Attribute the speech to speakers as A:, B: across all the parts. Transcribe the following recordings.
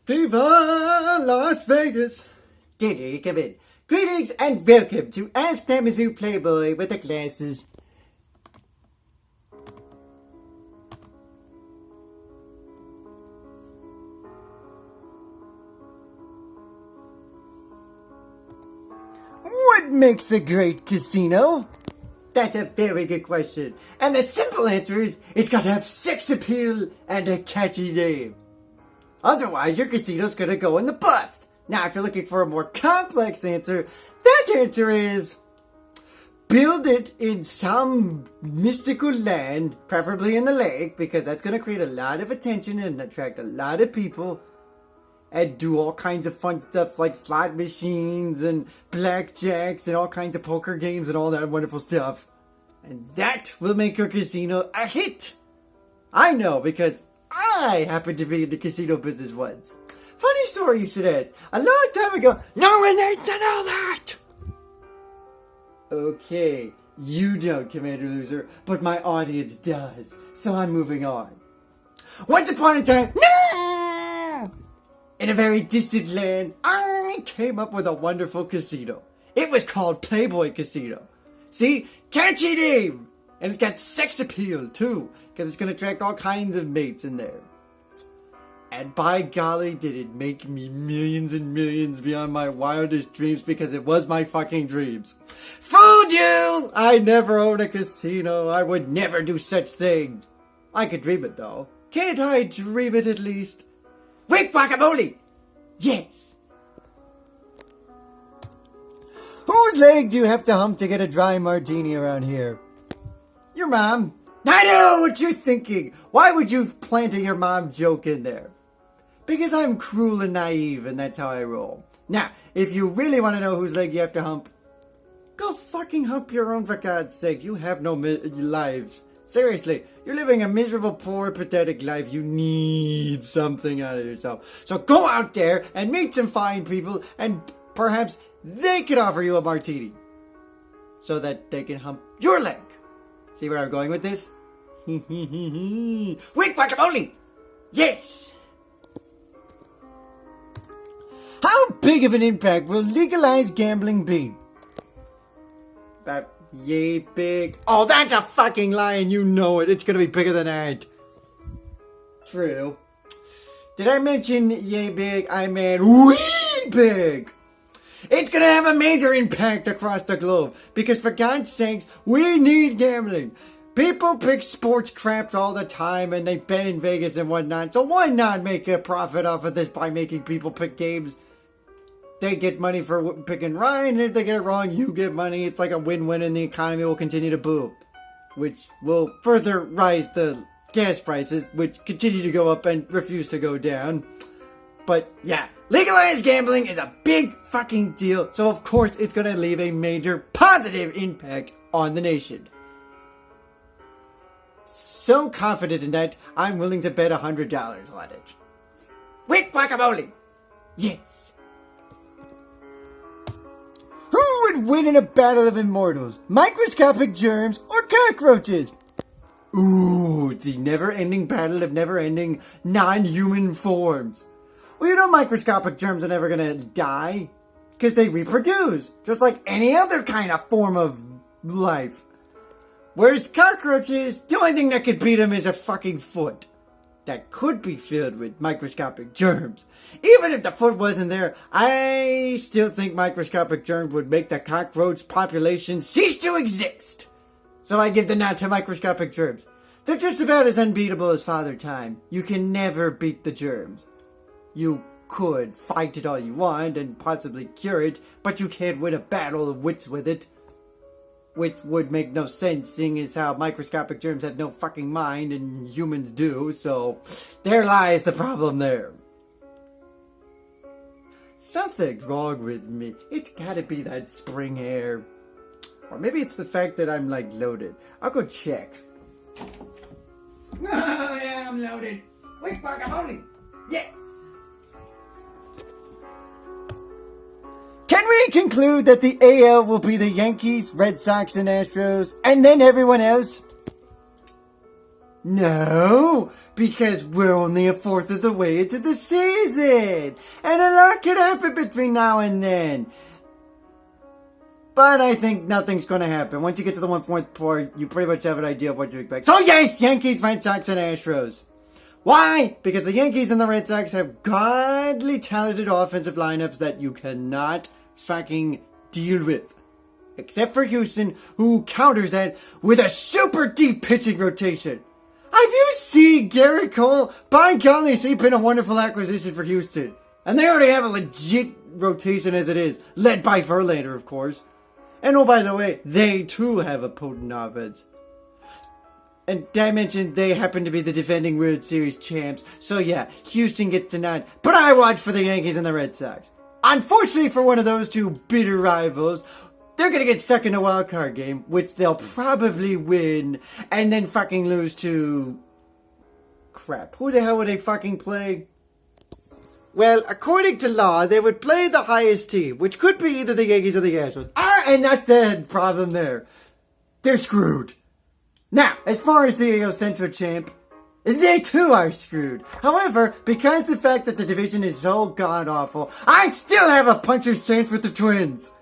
A: Viva Las Vegas! Dinner, come in. Greetings and welcome to Ask That Mizzou Playboy with the Glasses. What makes a great casino? That's a very good question. And the simple answer is, it's got to have sex appeal and a catchy name. Otherwise, your casino's gonna go in the bust. Now, if you're looking for a more complex answer, that answer is, build it in some mystical land, preferably in the lake, because that's gonna create a lot of attention and attract a lot of people, and do all kinds of fun stuff like slot machines and blackjacks and all kinds of poker games and all that wonderful stuff. And that will make your casino a hit. I know, because I happened to be in the casino business once. Funny story you should ask. A long time ago, no one needs to know that! Okay, you don't, Commander Loser, but my audience does. So I'm moving on. Once upon a time, no! In a very distant land, I came up with a wonderful casino. It was called PlayBoy Casino. See? Catchy name! And it's got sex appeal, too, because it's going to attract all kinds of mates in there. And by golly, did it make me millions and millions beyond my wildest dreams, because it was my fucking dreams. Fooled you! I never own a casino. I would never do such things. I could dream it, though. Can't I dream it at least? Wait, guacamole! Yes! Whose leg do you have to hump to get a dry martini around here? Your mom. I know what you're thinking. Why would you plant a your mom joke in there? Because I'm cruel and naive, and that's how I roll. Now, if you really want to know whose leg you have to hump, go fucking hump your own, for God's sake. You have no lives. Seriously, you're living a miserable, poor, pathetic life. You need something out of yourself. So go out there and meet some fine people, and perhaps they could offer you a martini so that they can hump your leg. See where I'm going with this? Wait, guacamole! Yes! How big of an impact will legalized gambling be? About yay big. Oh, that's a fucking lie, and you know it. It's gonna be bigger than that. True. Did I mention yay big? I meant wee big. It's gonna have a major impact across the globe, because for God's sakes, we need gambling. People pick sports crap all the time, and they bet in Vegas and whatnot, so why not make a profit off of this by making people pick games? They get money for picking right, and if they get it wrong, you get money. It's like a win-win, and the economy will continue to boom, which will further rise the gas prices, which continue to go up and refuse to go down. But yeah, legalized gambling is a big fucking deal, so of course it's gonna leave a major positive impact on the nation. So confident in that, I'm willing to bet $100 on it. Wait, guacamole! Yes! Who would win in a battle of immortals? Microscopic germs or cockroaches? Ooh, the never-ending battle of never-ending non-human forms. Well, you know microscopic germs are never gonna die, because they reproduce, just like any other kind of form of life. Whereas cockroaches, the only thing that could beat them is a fucking foot that could be filled with microscopic germs. Even if the foot wasn't there, I still think microscopic germs would make the cockroach population cease to exist. So I give the nod to microscopic germs. They're just about as unbeatable as Father Time. You can never beat the germs. You could fight it all you want and possibly cure it, but you can't win a battle of wits with it. Which would make no sense, seeing as how microscopic germs have no fucking mind and humans do, so there lies the problem there. Something's wrong with me. It's gotta be that spring air. Or maybe it's the fact that I'm, like, loaded. I'll go check. Oh, yeah, I'm loaded. Wait, guacamole! Yes! Can we conclude that the AL will be the Yankees, Red Sox, and Astros, and then everyone else? No, because we're only a fourth of the way into the season. And a lot could happen between now and then. But I think nothing's going to happen. Once you get to the 1/4 part, you pretty much have an idea of what you expect. So yes, Yankees, Red Sox, and Astros. Why? Because the Yankees and the Red Sox have godly talented offensive lineups that you cannot fucking deal with. Except for Houston, who counters that with a super deep pitching rotation. Have you seen Garrett Cole? By golly, he's been a wonderful acquisition for Houston. And they already have a legit rotation as it is, led by Verlander, of course. And oh, by the way, they too have a potent offense. And I mentioned they happen to be the defending World Series champs. So yeah, Houston gets the nod. But I watch for the Yankees and the Red Sox. Unfortunately for one of those two bitter rivals, they're going to get stuck in a wild card game, which they'll probably win, and then fucking lose to... Crap, who the hell would they fucking play? Well, according to law, they would play the highest team, which could be either the Yankees or the Astros. And that's the problem there. They're screwed. Now, as far as the AL Central champ, they too are screwed. However, because the fact that the division is so god-awful, I still have a puncher's chance with the Twins.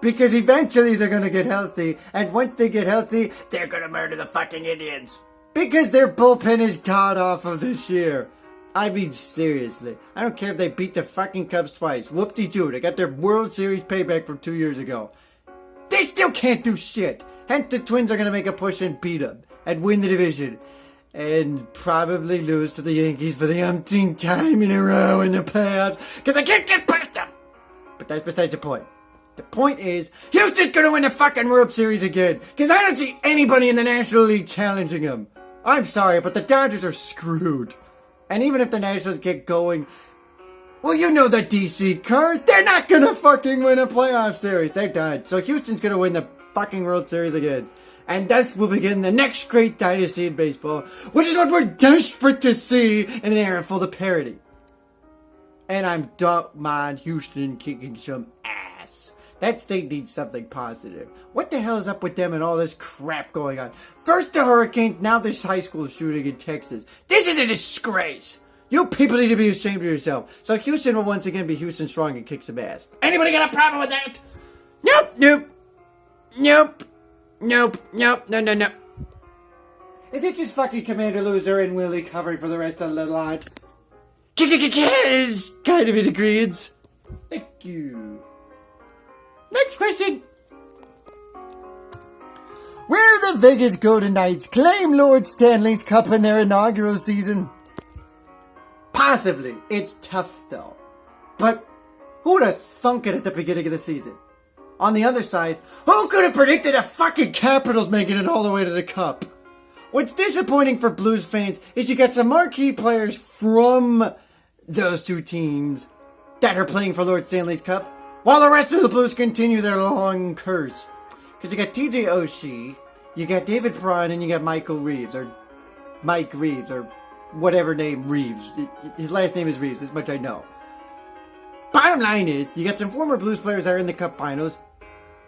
A: Because eventually they're gonna get healthy, and once they get healthy, they're gonna murder the fucking Indians. Because their bullpen is god-awful this year. I mean, seriously. I don't care if they beat the fucking Cubs twice. Whoop-de-doo, they got their World Series payback from 2 years ago. They still can't do shit. Hence, the Twins are gonna make a push and beat them, and win the division. And probably lose to the Yankees for the umpteenth time in a row in the playoffs, because I can't get past them. But that's besides the point. The point is, Houston's gonna win the fucking World Series again, because I don't see anybody in the National League challenging them. I'm sorry, but the Dodgers are screwed. And even if the Nationals get going, well, you know the DC Cars, they're not gonna fucking win a playoff series. They're done. So Houston's gonna win the fucking World Series again. And thus will begin the next great dynasty in baseball, which is what we're desperate to see in an era full of parity. And I don't mind Houston kicking some ass. That state needs something positive. What the hell is up with them and all this crap going on? First the hurricanes, now this high school shooting in Texas. This is a disgrace. You people need to be ashamed of yourself. So Houston will once again be Houston strong and kick some ass. Anybody got a problem with that? Nope. No. Is it just fucking Commander Loser and Willie covering for the rest of the lot? Is kind of in agreement. Thank you. Next question. Will the Vegas Golden Knights claim Lord Stanley's Cup in their inaugural season? Possibly. It's tough though. But who would have thunk it at the beginning of the season? On the other side, who could have predicted the fucking Capitals making it all the way to the Cup? What's disappointing for Blues fans is you got some marquee players from those two teams that are playing for Lord Stanley's Cup, while the rest of the Blues continue their long curse. Because you got TJ Oshie, you got David Perron, and you got Michael Reeves, or Mike Reeves, or whatever name Reeves. His last name is Reeves, this much I know. Bottom line is, you got some former Blues players that are in the Cup Finals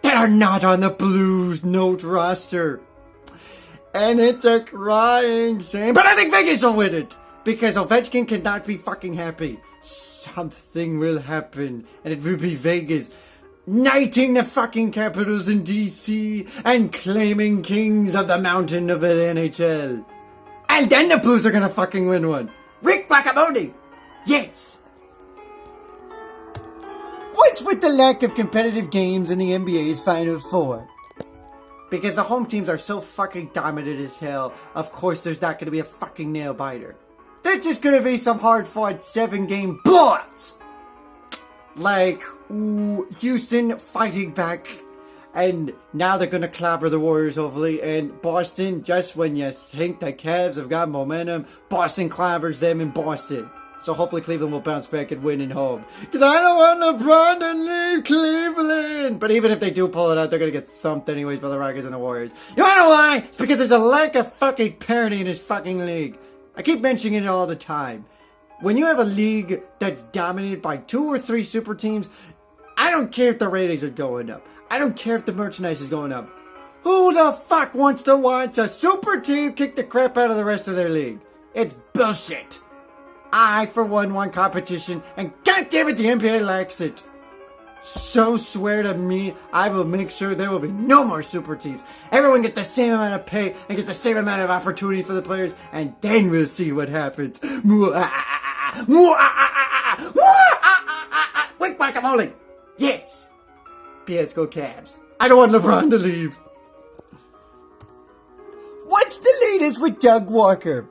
A: that are not on the Blues Note roster. And it's a crying shame. But I think Vegas will win it. Because Ovechkin cannot be fucking happy. Something will happen. And it will be Vegas knighting the fucking Capitals in DC and claiming kings of the mountain of the NHL. And then the Blues are gonna fucking win one. Rick Guacamole. Yes. What's with the lack of competitive games in the NBA's Final Four? Because the home teams are so fucking dominant as hell, of course there's not going to be a fucking nail biter. There's just going to be some hard-fought 7-game blowouts. Like, Houston fighting back, and now they're going to clobber the Warriors hopefully, and Boston, just when you think the Cavs have got momentum, Boston clobbers them in Boston. So hopefully Cleveland will bounce back and win at home. Because I don't want LeBron to leave Cleveland. But even if they do pull it out, they're going to get thumped anyways by the Rockets and the Warriors. You want to know why? It's because there's a lack of fucking parity in this fucking league. I keep mentioning it all the time. When you have a league that's dominated by 2 or 3 super teams, I don't care if the ratings are going up. I don't care if the merchandise is going up. Who the fuck wants to watch a super team kick the crap out of the rest of their league? It's bullshit. I, for one, want competition, and goddammit, the NBA lacks it. So swear to me, I will make sure there will be no more super teams. Everyone gets the same amount of pay and gets the same amount of opportunity for the players, and then we'll see what happens. Wait, guacamole! Yes! P.S. Go Cavs. I don't want LeBron to leave. What's the latest with Doug Walker?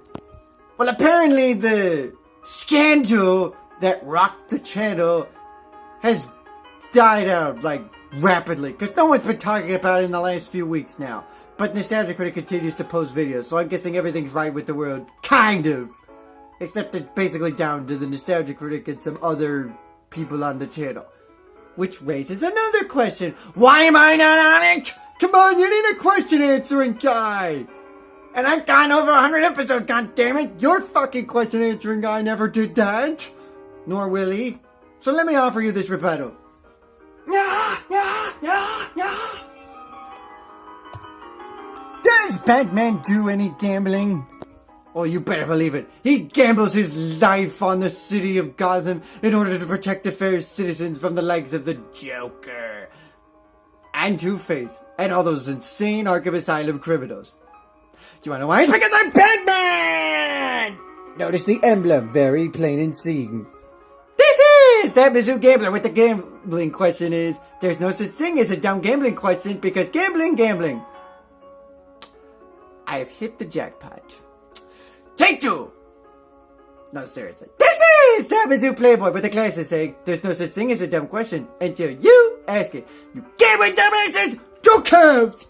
A: Well, apparently the scandal that rocked the channel has died out, like, rapidly. Because no one's been talking about it in the last few weeks now. But Nostalgia Critic continues to post videos, so I'm guessing everything's right with the world. Kind of. Except it's basically down to the Nostalgia Critic and some other people on the channel. Which raises another question. Why am I not on it? Come on, you need a question answering guy. And I've gone over 100 episodes, goddammit. Your fucking question answering guy never did that. Nor will he. So let me offer you this rebuttal. Does Batman do any gambling? Oh, you better believe it. He gambles his life on the city of Gotham in order to protect the fair citizens from the likes of the Joker and Two-Face and all those insane Arkham Asylum criminals. Do you want to know why? It's because I'm Batman! Notice the emblem, very plain and seen. This is that Mizzou Gambler with the gambling question is, there's no such thing as a dumb gambling question because gambling. I've hit the jackpot. Take two! No, seriously. This is that Mizzou Playboy with the glasses saying, there's no such thing as a dumb question until you ask it. You gambling dumbasses! Go Cubs!